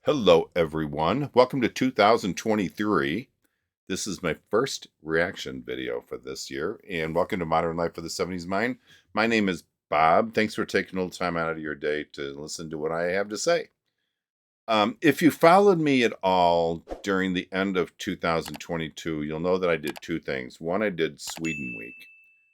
Hello, everyone. Welcome to 2023. This is my first reaction video for this year, and welcome to Modern Life for the 70s Mind. My name is Bob. Thanks for taking a little time out of your day to listen to what I have to say. If you followed me at all during the end of 2022, you'll know that I did two things. One, I did Sweden Week,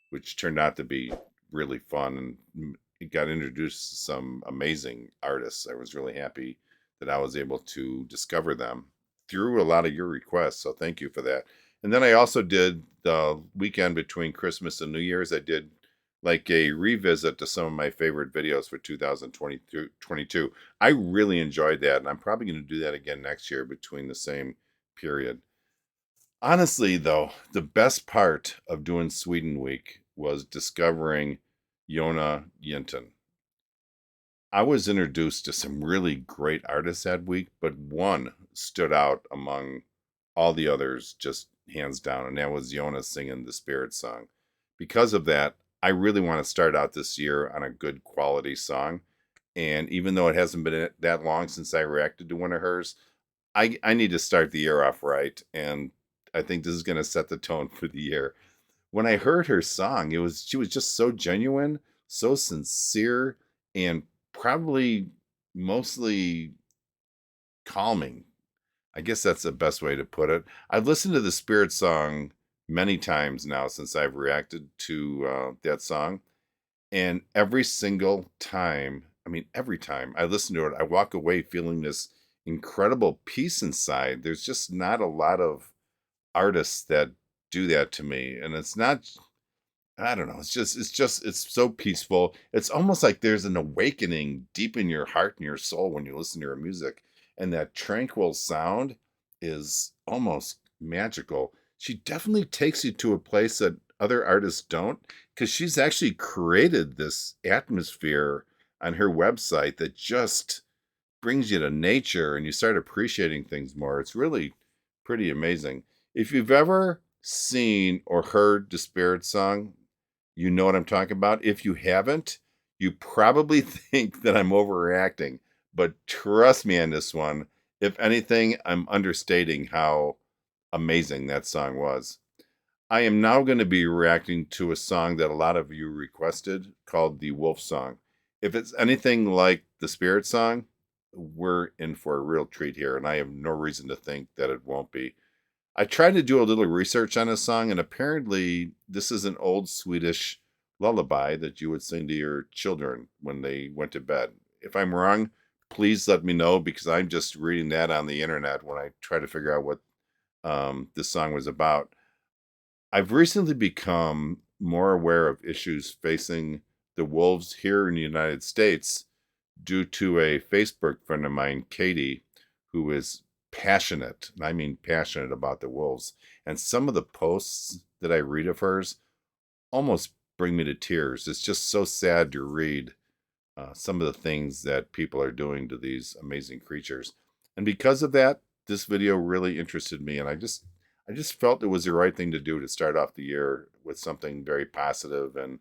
which turned out to be really fun and it got introduced to some amazing artists. I was really happy that I was able to discover them through a lot of your requests. So thank you for that. And then I also did the weekend between Christmas and New Year's. I did like a revisit to some of my favorite videos for 2022. I really enjoyed that, and I'm probably going to do that again next year between the same period. Honestly, though, the best part of doing Sweden Week was discovering Jonna Jinton. I was introduced to some really great artists that week, but one stood out among all the others, just hands down, and that was Jonna singing the Spirit song. Because of that, I really want to start out this year on a good quality song. And even though it hasn't been that long since I reacted to one of hers, I need to start the year off right. And I think this is going to set the tone for the year. When I heard her song, she was just so genuine, so sincere, and probably mostly calming. I guess that's the best way to put it. I've listened to the Spirit song many times now since I've reacted to that song. And every single time, every time I listen to it, I walk away feeling this incredible peace inside. There's just not a lot of artists that do that to me. And it's not, I don't know, it's so peaceful. It's almost like there's an awakening deep in your heart and your soul when you listen to her music. And that tranquil sound is almost magical. She definitely takes you to a place that other artists don't, because she's actually created this atmosphere on her website that just brings you to nature and you start appreciating things more. It's really pretty amazing. If you've ever seen or heard the Spirit song, you know what I'm talking about. If you haven't, you probably think that I'm overreacting, but trust me on this one. If anything, I'm understating how amazing that song was. I am now going to be reacting to a song that a lot of you requested called the Wolf Song. If it's anything like the Spirit song, we're in for a real treat here, and I have no reason to think that it won't be. I tried to do a little research on this song, and apparently this is an old Swedish lullaby that you would sing to your children when they went to bed. If I'm wrong, please let me know, because I'm just reading that on the internet when I try to figure out what this song was about. I've recently become more aware of issues facing the wolves here in the United States due to a Facebook friend of mine, Katie, who is passionate, and I mean passionate, about the wolves. And some of the posts that I read of hers almost bring me to tears. It's just so sad to read some of the things that people are doing to these amazing creatures. And because of that, this video really interested me, and I just felt it was the right thing to do to start off the year with something very positive, and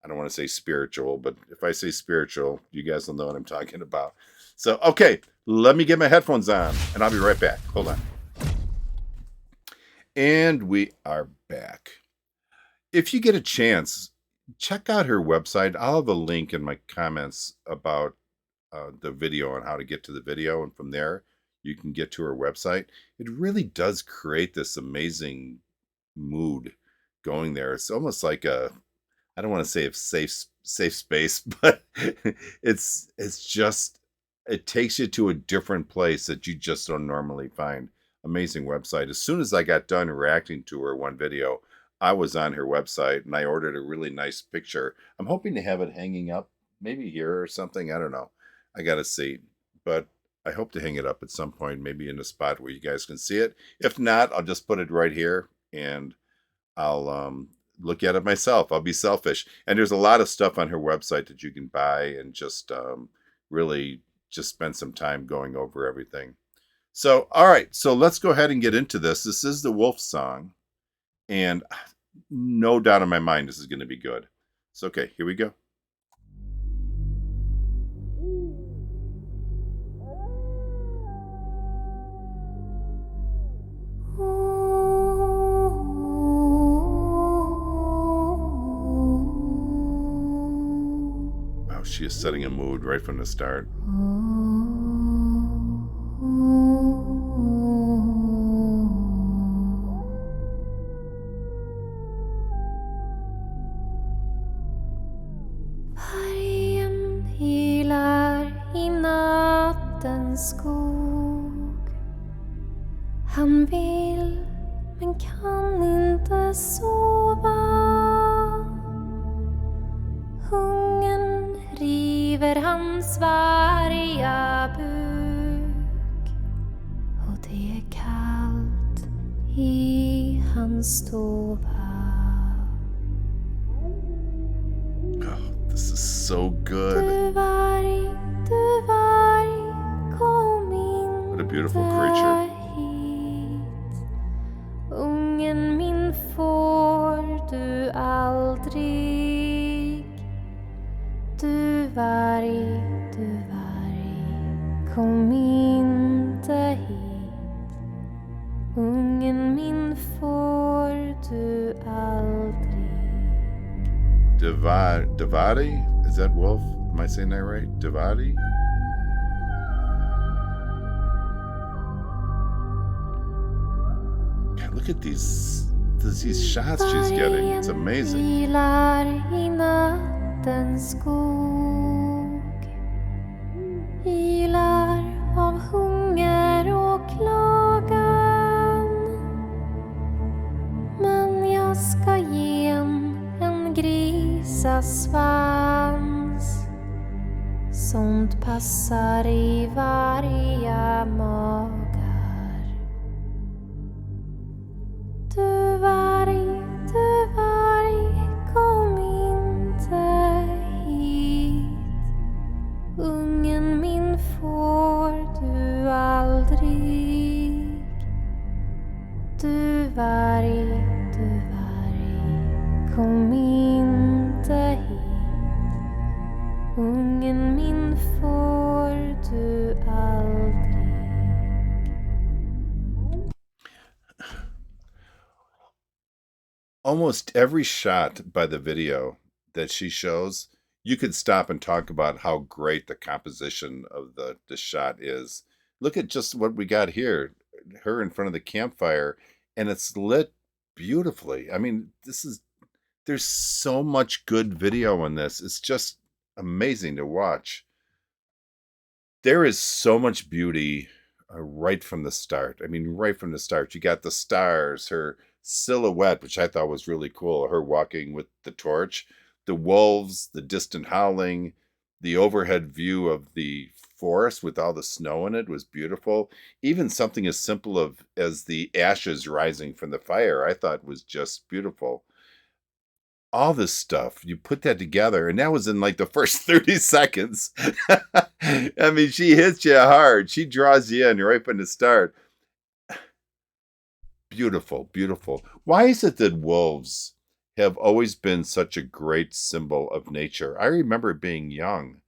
I don't want to say spiritual, but if I say spiritual, you guys will know what I'm talking about. So, okay, let me get my headphones on, and I'll be right back. Hold on. And we are back. If you get a chance, check out her website. I'll have a link in my comments about the video and how to get to the video, and from there you can get to her website. It really does create this amazing mood going there. It's almost like I don't want to say a safe space, but it takes you to a different place that you just don't normally find. Amazing website. As soon as I got done reacting to her one video, I was on her website and I ordered a really nice picture. I'm hoping to have it hanging up maybe here or something. I don't know. I got to see. But I hope to hang it up at some point, maybe in a spot where you guys can see it. If not, I'll just put it right here and I'll look at it myself. I'll be selfish. And there's a lot of stuff on her website that you can buy and just really just spend some time going over everything. So, all right. So let's go ahead and get into this. This is the Wolf Song. And no doubt in my mind this is going to be good. So, okay, here we go. She is setting a mood right from the start. Vargen ylar i nattens skog. Han vill men kan inte sova. Hungern river hans varga buk. Och det är kallt i hans stova. Oh, this is so good. Du varg, kom in. What a beautiful creature. Hit. Ungen min får du aldrig. Du varg, kom inte hit. Ungen min får du aldrig. Devati? Is that wolf? Am I saying that right? Devati? God, look at these shots she's getting. It's amazing. Ylar i nattens skog. Ylar av hunger och klagan. Men jag ska ge en grisasvans. Sånt passar i varje magar. Du varg, kom inte hit. Ungen min får du aldrig. Du varg, kom inte hit. Ungen min får du aldrig. Almost every shot by the video that she shows, you could stop and talk about how great the composition of the shot is. Look at just what we got here. Her in front of the campfire, and it's lit beautifully. I mean, there's so much good video in this. It's just amazing to watch. There is so much beauty right from the start. I mean, right from the start. You got the stars, her silhouette, which I thought was really cool, her walking with the torch, the wolves, the distant howling, the overhead view of the forest with all the snow in it was beautiful. Even something as simple as the ashes rising from the fire, I thought was just beautiful. All this stuff, you put that together, and that was in like the first 30 seconds. I mean, she hits you hard. She draws you in right from the start. Beautiful, beautiful. Why is it that wolves have always been such a great symbol of nature? I remember being young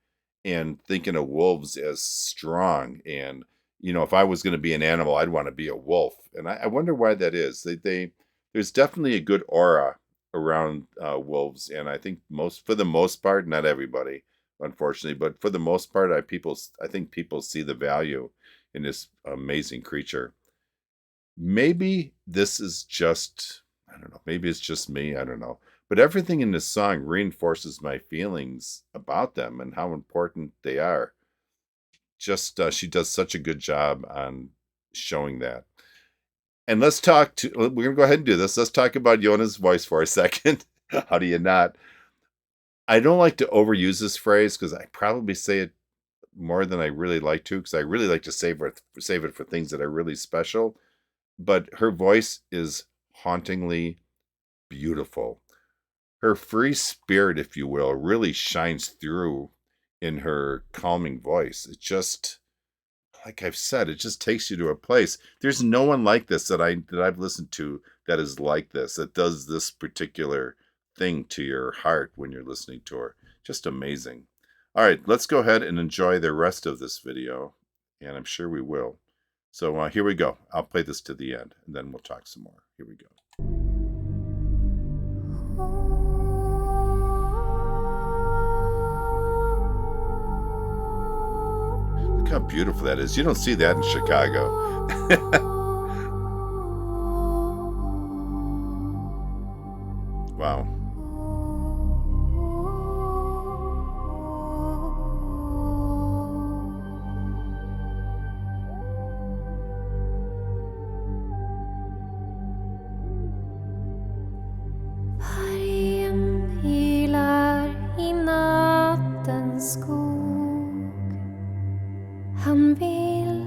and thinking of wolves as strong. And, if I was going to be an animal, I'd want to be a wolf. And I wonder why that is. There's definitely a good aura around wolves. And I think for the most part, not everybody, unfortunately, but for the most part, I think people see the value in this amazing creature. Maybe this is just, I don't know, maybe it's just me, I don't know. But everything in this song reinforces my feelings about them and how important they are. Just, she does such a good job on showing that. And we're going to go ahead and do this. Let's talk about Jonna's voice for a second. How do you not? I don't like to overuse this phrase because I probably say it more than I really like to, because I really like to save it for things that are really special. But her voice is hauntingly beautiful. Her free spirit, if you will, really shines through in her calming voice. It just, like I've said, it just takes you to a place. There's no one like this that I've listened to that is like this, that does this particular thing to your heart when you're listening to her. Just amazing. All right, let's go ahead and enjoy the rest of this video, and I'm sure we will. So here we go. I'll play this to the end, and then we'll talk some more. Here we go. how beautiful that is. You don't see that in Chicago. Wow. Vargen ylar i nattens skog. Han vill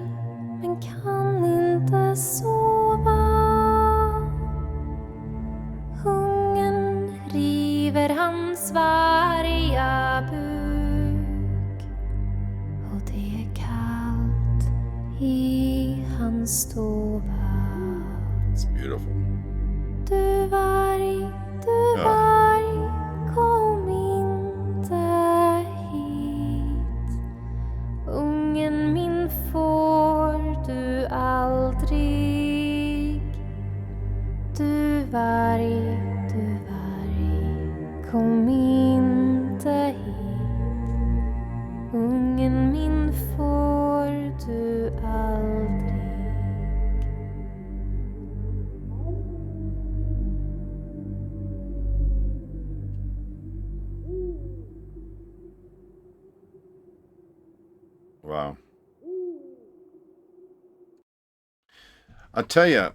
men kan inte sova. Hungern river hans varga buk. Och det är kallt i hans stova. It's beautiful. Du varg, kom inte hit. Ungen min får du aldrig. Du varg, kom inte hit. Ungen min får du aldrig. Wow. I'll tell you,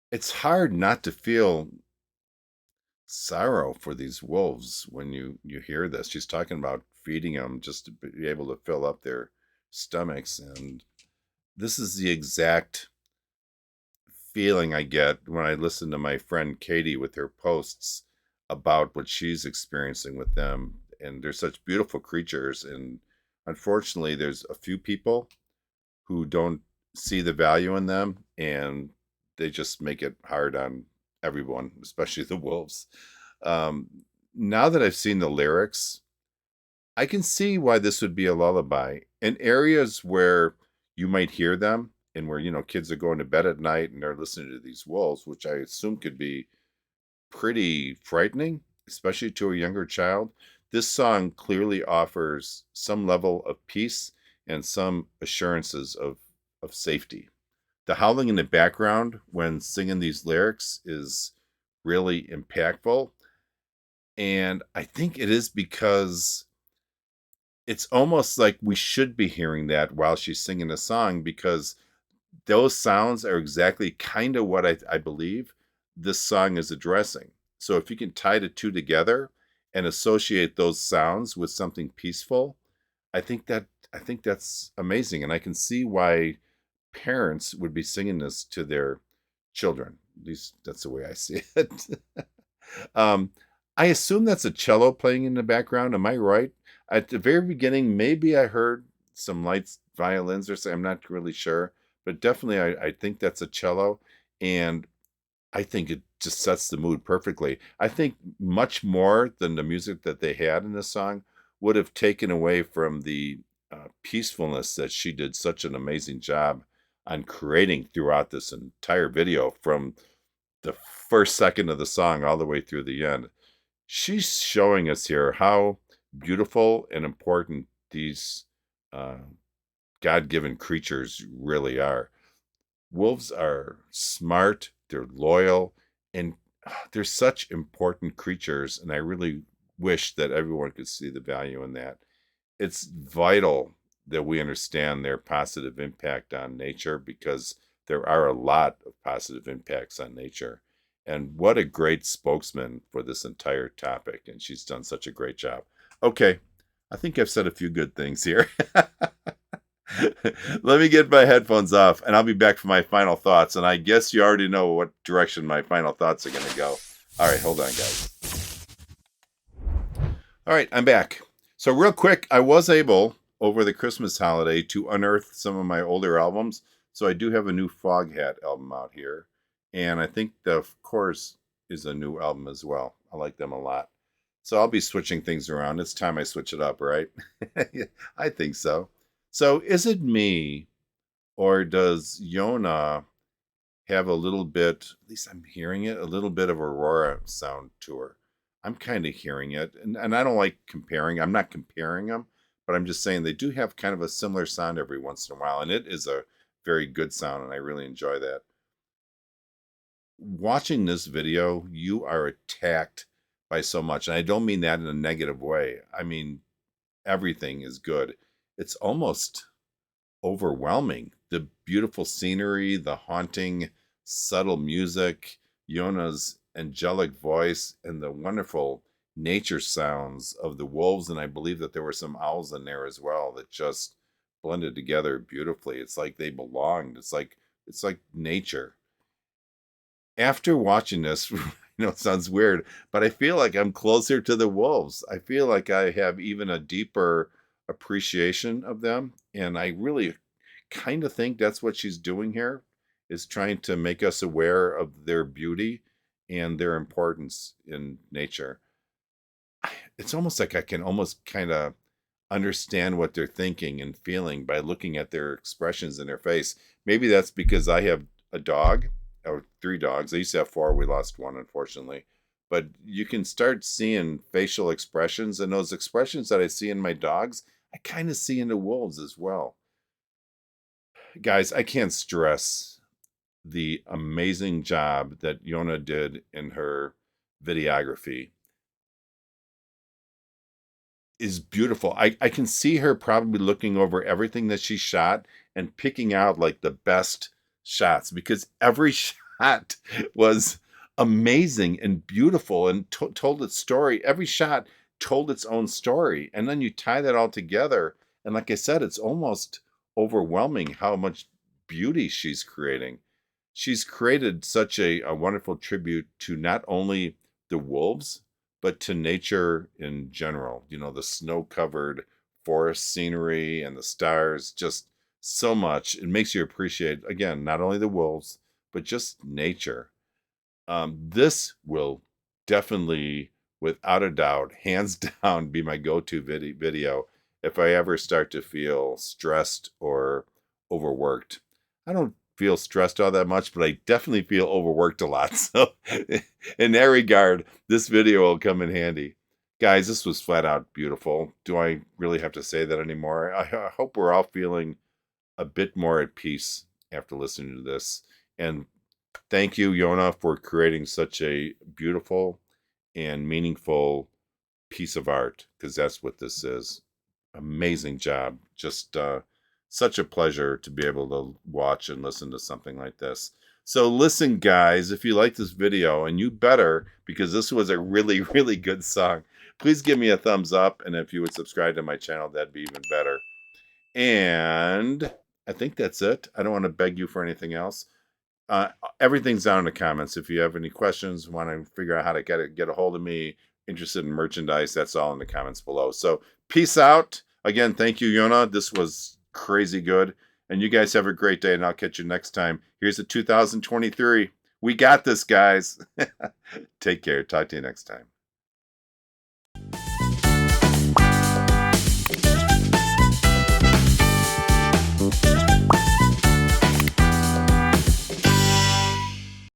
it's hard not to feel sorrow for these wolves when you hear this. She's talking about feeding them just to be able to fill up their stomachs, and this is the exact feeling I get when I listen to my friend Katie with her posts about what she's experiencing with them. And they're such beautiful creatures, and unfortunately there's a few people who don't see the value in them, and they just make it hard on everyone, especially the wolves. Um, Now that I've seen the lyrics, I can see why this would be a lullaby. In areas where you might hear them and where, kids are going to bed at night and they're listening to these wolves, which I assume could be pretty frightening, especially to a younger child. This song clearly offers some level of peace and some assurances of safety. The howling in the background when singing these lyrics is really impactful. And I think it is because it's almost like we should be hearing that while she's singing the song, because those sounds are exactly kind of what I believe this song is addressing. So if you can tie the two together and associate those sounds with something peaceful, I think that's amazing. And I can see why parents would be singing this to their children. At least that's the way I see it. um, I assume that's a cello playing in the background. Am I right? At the very beginning, maybe I heard some light violins or something. I'm not really sure, but definitely I think that's a cello. And I think it just sets the mood perfectly. I think much more than the music that they had in this song would have taken away from the peacefulness that she did such an amazing job on creating throughout this entire video, from the first second of the song all the way through the end. She's showing us here how beautiful and important these God-given creatures really are. Wolves are smart, they're loyal, and they're such important creatures, and I really wish that everyone could see the value in that. It's vital that we understand their positive impact on nature, because there are a lot of positive impacts on nature. And what a great spokesman for this entire topic, and she's done such a great job. Okay, I think I've said a few good things here. Let me get my headphones off, and I'll be back for my final thoughts. And I guess you already know what direction my final thoughts are going to go. All right, hold on, guys. All right, I'm back. So real quick, I was able, over the Christmas holiday, to unearth some of my older albums. So I do have a new Foghat album out here. And I think the Course is a new album as well. I like them a lot. So I'll be switching things around. It's time I switch it up, right? I think so. So is it me, or does Jonna have a little bit, at least I'm hearing it, a little bit of Aurora sound to her? I'm kind of hearing it. And I don't like comparing. I'm not comparing them, but I'm just saying they do have kind of a similar sound every once in a while, and it is a very good sound, and I really enjoy that. Watching this video, you are attacked by so much, and I don't mean that in a negative way. I mean, everything is good. It's almost overwhelming. The beautiful scenery, the haunting, subtle music, Jonna's angelic voice, and the wonderful nature sounds of the wolves. And I believe that there were some owls in there as well that just blended together beautifully. It's like they belonged. It's like nature. After watching this, I know it sounds weird, but I feel like I'm closer to the wolves. I feel like I have even a deeper appreciation of them, and I really kind of think that's what she's doing here, is trying to make us aware of their beauty and their importance in nature. It's almost like I can almost kind of understand what they're thinking and feeling by looking at their expressions in their face. Maybe that's because I have a dog, or 3 dogs. I used to have 4. We lost 1, unfortunately. But you can start seeing facial expressions, and those expressions that I see in my dogs, I kind of see in the wolves as well. Guys, I can't stress the amazing job that Jonna did in her videography. Is beautiful. I can see her probably looking over everything that she shot and picking out like the best shots, because every shot was amazing and beautiful and told its story. Every shot told its own story. And then you tie that all together. And like I said, it's almost overwhelming how much beauty she's creating. She's created such a wonderful tribute to not only the wolves, but to nature in general. You know, the snow-covered forest scenery and the stars, just so much. It makes you appreciate, again, not only the wolves, but just nature. This will definitely, without a doubt, hands down, be my go-to video if I ever start to feel stressed or overworked. I don't feel stressed all that much, but I definitely feel overworked a lot. So in that regard, this video will come in handy. Guys, this was flat out beautiful. Do I really have to say that anymore? I hope we're all feeling a bit more at peace after listening to this. And thank you, Jonna, for creating such a beautiful and meaningful piece of art, because that's what this is. Amazing job. Just such a pleasure to be able to watch and listen to something like this. So listen, guys, if you like this video, and you better, because this was a really, really good song, please give me a thumbs up. And if you would subscribe to my channel, that'd be even better. And I think that's it. I don't want to beg you for anything else. Everything's down in the comments. If you have any questions, want to figure out how to get a hold of me, interested in merchandise, that's all in the comments below. So peace out. Again, thank you, Jonna. This was crazy good. And you guys have a great day, and I'll catch you next time. Here's the 2023. We got this, guys. Take care. Talk to you next time.